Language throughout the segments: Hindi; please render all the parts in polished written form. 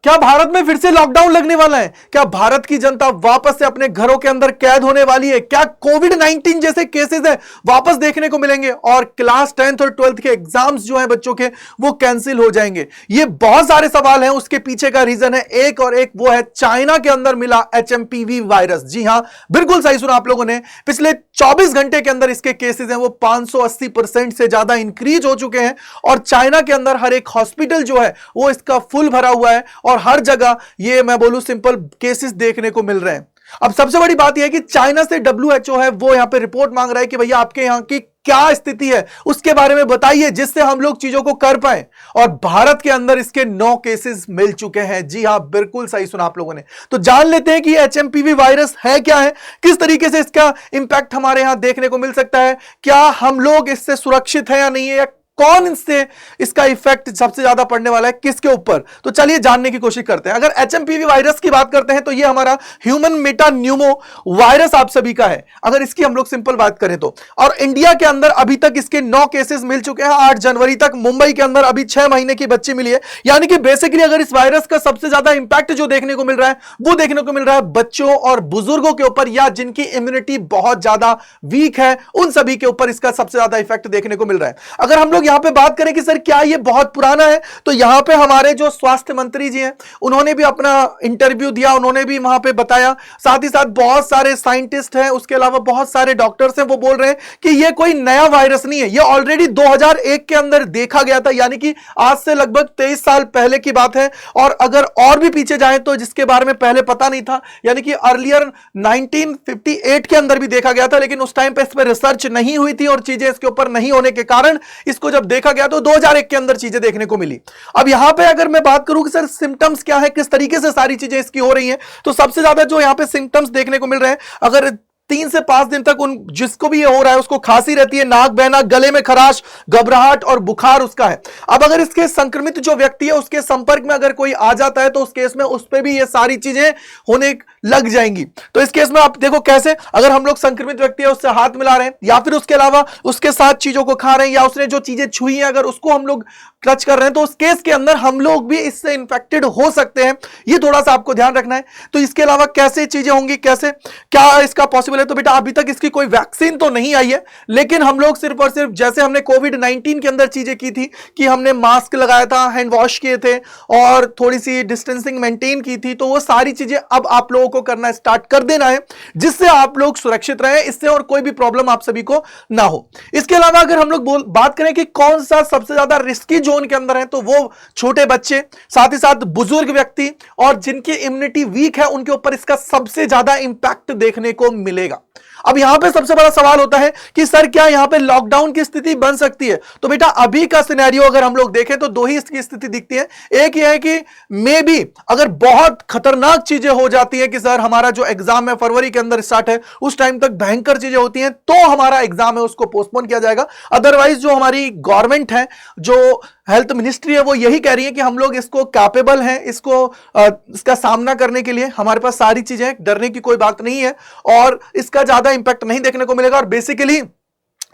क्या भारत में फिर से लॉकडाउन लगने वाला है? क्या भारत की जनता वापस से अपने घरों के अंदर कैद होने वाली है? क्या कोविड-19 जैसे केसेस है वापस देखने को मिलेंगे और क्लास 10th और 12th के एग्जाम्स जो है बच्चों के वो कैंसिल हो जाएंगे? ये बहुत सारे सवाल हैं। उसके पीछे का रीजन है एक और एक, वो है चाइना के अंदर मिला HMPV वायरस। जी हां, बिल्कुल सही सुना आप लोगों ने। पिछले 24 घंटे के अंदर इसके केसेस हैं वो 580% से ज्यादा इंक्रीज हो चुके हैं और चाइना के अंदर हर एक हॉस्पिटल जो है वो इसका फुल भरा हुआ है और हर जगह ये मैं बोलूं सिंपल केसेस देखने को मिल रहे हैं। अब सबसे बड़ी बात यह है कि चाइना से WHO है वो यहां पे रिपोर्ट मांग रहा है कि भैया आपके यहां की क्या स्थिति है उसके बारे में बताइए, जिससे हम लोग चीजों को कर पाए। और भारत के अंदर इसके 9 केसेस मिल चुके हैं। जी हां, बिल्कुल सही सुना आप लोगों ने। तो जान लेते हैं कि HMPV वायरस है क्या है, किस तरीके से इसका इंपैक्ट हमारे यहां देखने को मिल सकता है, क्या हम लोग इससे सुरक्षित है या नहीं है, या कौन इससे इसका इफेक्ट सबसे ज्यादा पड़ने वाला है किसके ऊपर। तो चलिए जानने की कोशिश करते हैं। अगर HMPV वायरस की बात करते हैं तो ये हमारा ह्यूमन मेटान्यूमो वायरस आप सभी का है, अगर इसकी हम लोग सिंपल बात करें तो। और इंडिया के अंदर अभी तक इसके 9 केसेस मिल चुके हैं। 8 जनवरी तक मुंबई के अंदर अभी 6 महीने की बच्ची मिली है। यानी कि बेसिकली अगर इस वायरस का सबसे ज्यादा इंपैक्ट जो देखने को मिल रहा है वो देखने को मिल रहा है बच्चों और बुजुर्गों के ऊपर, या जिनकी इम्यूनिटी बहुत ज्यादा वीक है उन सभी के ऊपर इसका सबसे ज्यादा इफेक्ट देखने को मिल रहा है। अगर हम लोग यहां पे बात करें कि सर क्या ये बहुत पुराना है, तो यहां पे हमारे जो स्वास्थ्य मंत्री जी हैं उन्होंने भी अपना इंटरव्यू दिया, उन्होंने भी वहां पे बताया। साथ ही साथ बहुत सारे साइंटिस्ट हैं, उसके अलावा बहुत सारे डॉक्टर्स हैं, वो बोल रहे हैं कि ये कोई नया वायरस नहीं है, ये ऑलरेडी 2001 के अंदर देखा गया था। यानी कि आज से लगभग 23 साल पहले की बात है। और अगर और भी पीछे जाएं तो जिसके बारे में पहले पता नहीं था, यानी कि अर्लियर 1958 के अंदर भी देखा गया था, लेकिन उस टाइम पे इस पर रिसर्च नहीं हुई थी और चीजें इसके ऊपर नहीं होने के कारण इसको जब देखा गया तो 2001 के अंदर चीजें देखने को मिली। अब यहां पे अगर मैं बात करूं कि सर सिम्टम्स क्या है, किस तरीके से सारी चीजें इसकी हो रही हैं, तो सबसे ज्यादा जो यहां पे सिम्टम्स देखने को मिल रहे हैं, अगर 3 से 5 दिन तक उन जिसको भी ये हो रहा है उसको खांसी रहती है, नाक बहना, गले में खराश, घबराहट और बुखार उसका है। अब अगर इसके संक्रमित जो व्यक्ति है उसके संपर्क में अगर कोई आ जाता है तो उस केस में उस पर भी ये सारी चीजें होने लग जाएंगी। तो इस केस में आप देखो कैसे, अगर हम लोग संक्रमित व्यक्ति है उससे हाथ मिला रहे हैं या फिर उसके अलावा उसके साथ चीजों को खा रहे हैं या उसने जो चीजें छुई हैं अगर उसको हम लोग टच कर रहे हैं तो उस केस के अंदर हम लोग भी इससे इंफेक्टेड हो सकते हैं। ये थोड़ा सा आपको ध्यान रखना है। तो इसके अलावा कैसे चीजें होंगी, कैसे क्या इसका पॉसिबल है, तो बेटा अभी तक इसकी कोई वैक्सीन तो नहीं आई है, लेकिन हम लोग सिर्फ और सिर्फ जैसे हमने कोविड-19 के अंदर चीजें की थी कि हमने मास्क लगाया था, हैंड वॉश किए थे और थोड़ी सी डिस्टेंसिंग मेंटेन की थी, तो वो सारी चीजें अब आप लोगों को करना स्टार्ट कर देना है जिससे आप लोग सुरक्षित रहें, इससे और कोई भी प्रॉब्लम आप सभी को ना हो। इसके अलावा अगर हम लोग बात करें कि कौन सा सबसे ज्यादा रिस्की जोन के अंदर है, तो वो छोटे बच्चे, साथ ही साथ बुजुर्ग व्यक्ति और जिनकी इम्यूनिटी वीक है उनके ऊपर इसका सबसे ज्यादा इंपैक्ट देखने को मिलेगा। अब यहां पे सबसे बड़ा सवाल होता है कि सर क्या यहां पे लॉकडाउन की स्थिति बन सकती है, तो बेटा अभी का सिनेरियो अगर हम लोग देखें तो 2 ही इसकी स्थिति दिखती है। एक यह है कि मे बी अगर बहुत खतरनाक चीजें हो जाती है कि सर हमारा जो एग्जाम है फरवरी के अंदर स्टार्ट है, उस टाइम तक भयंकर चीजें होती हैं तो हमारा एग्जाम है उसको पोस्टपोन किया जाएगा। अदरवाइज जो हमारी गवर्नमेंट है, जो हेल्थ मिनिस्ट्री है, वो यही कह रही है कि हम लोग इसको कैपेबल हैं, इसका सामना करने के लिए हमारे पास सारी चीजें, डरने की कोई बात नहीं है और इसका ज्यादा इंपैक्ट नहीं देखने को मिलेगा। और बेसिकली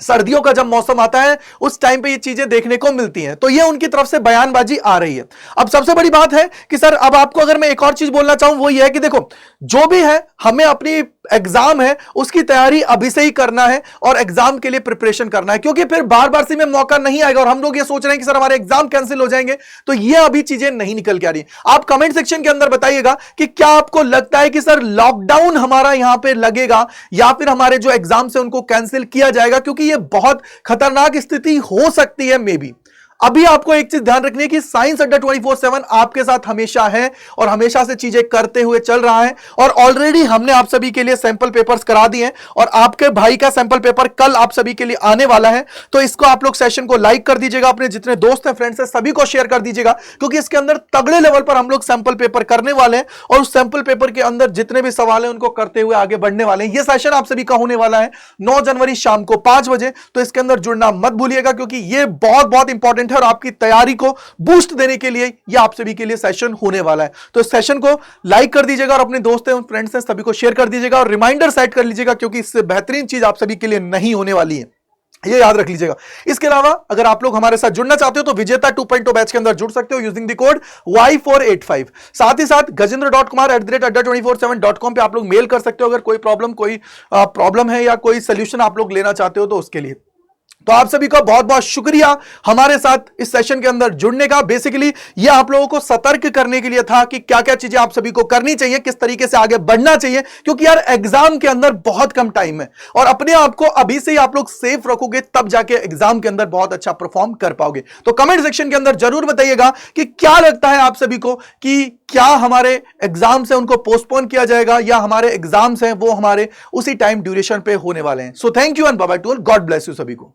सर्दियों का जब मौसम आता है उस टाइम पे ये चीजें देखने को मिलती हैं, तो ये उनकी तरफ से बयानबाजी आ रही है। अब सबसे बड़ी बात है कि सर अब आपको अगर मैं एक और चीज बोलना चाहूं वो ये है कि देखो जो भी है हमें अपनी एग्जाम है उसकी तैयारी अभी से ही करना है और एग्जाम के लिए प्रिपरेशन करना है, क्योंकि फिर बार बार से में मौका नहीं आएगा और हम लोग ये सोच रहे हैं कि सर हमारे एग्जाम कैंसिल हो जाएंगे, तो ये अभी चीजें नहीं निकल के आ रही। आप कमेंट सेक्शन के अंदर बताइएगा कि क्या आपको लगता है कि सर लॉकडाउन हमारा यहां पे लगेगा या फिर हमारे जो एग्जाम से उनको कैंसिल किया जाएगा, क्योंकि ये बहुत खतरनाक स्थिति हो सकती है मे बी। अभी आपको एक चीज ध्यान रखनी है कि साइंस अड्डा 24/7 आपके साथ हमेशा है और हमेशा से चीजें करते हुए चल रहा है और ऑलरेडी हमने आप सभी के लिए सैंपल पेपर्स करा दिए हैं और आपके भाई का सैंपल पेपर कल आप सभी के लिए आने वाला है। तो इसको आप लोग सेशन को लाइक कर दीजिएगा, अपने जितने दोस्त हैं, फ्रेंड्स हैं, सभी को शेयर कर दीजिएगा, क्योंकि इसके अंदर तगड़े लेवल पर हम लोग सैंपल पेपर करने वाले हैं और उस सैंपल पेपर के अंदर जितने भी सवाल हैं उनको करते हुए आगे बढ़ने वाले हैं। यह सेशन आप सभी का होने वाला है 9 जनवरी शाम को 5 बजे, तो इसके अंदर जुड़ना मत भूलिएगा क्योंकि यह बहुत बहुत इंपॉर्टेंट है और आपकी तैयारी को बूस्ट देने के लिए यह आप सभी के लिए सेशन होने वाला है। तो इस सेशन को लाइक कर दीजिएगा और अपने दोस्त हैं, फ्रेंड्स हैं, सभी को शेयर कर दीजिएगा और रिमाइंडर सेट कर लीजिएगा क्योंकि इससे बेहतरीन चीज आप सभी के लिए नहीं होने वाली है। ये याद रख लीजिएगा। इसके अलावा अगर आप लोग हमारे साथ जुड़ना चाहते हो तो विजेता 2.0 बैच के अंदर जुड़ सकते हो यूजिंग द कोड Y485। साथ ही साथ gajendra.kumar@adda247.com पे आप लोग मेल कर सकते हो अगर कोई प्रॉब्लम है या कोई सोल्यूशन आप लोग लेना चाहते हो तो उसके लिए। तो आप सभी का बहुत बहुत शुक्रिया हमारे साथ इस सेशन के अंदर जुड़ने का। बेसिकली ये आप लोगों को सतर्क करने के लिए था कि क्या क्या चीजें आप सभी को करनी चाहिए, किस तरीके से आगे बढ़ना चाहिए, क्योंकि यार एग्जाम के अंदर बहुत कम टाइम है और अपने आप को अभी से ही आप लोग सेफ रखोगे तब जाके एग्जाम के अंदर बहुत अच्छा परफॉर्म कर पाओगे। तो कमेंट सेक्शन के अंदर जरूर बताइएगा कि क्या लगता है आप सभी को कि क्या हमारे एग्जाम्स है उनको पोस्टपोन किया जाएगा या हमारे एग्जाम्स हैं वो हमारे उसी टाइम ड्यूरेशन पे होने वाले हैं। So thank you and bye bye to all, God bless you सभी को।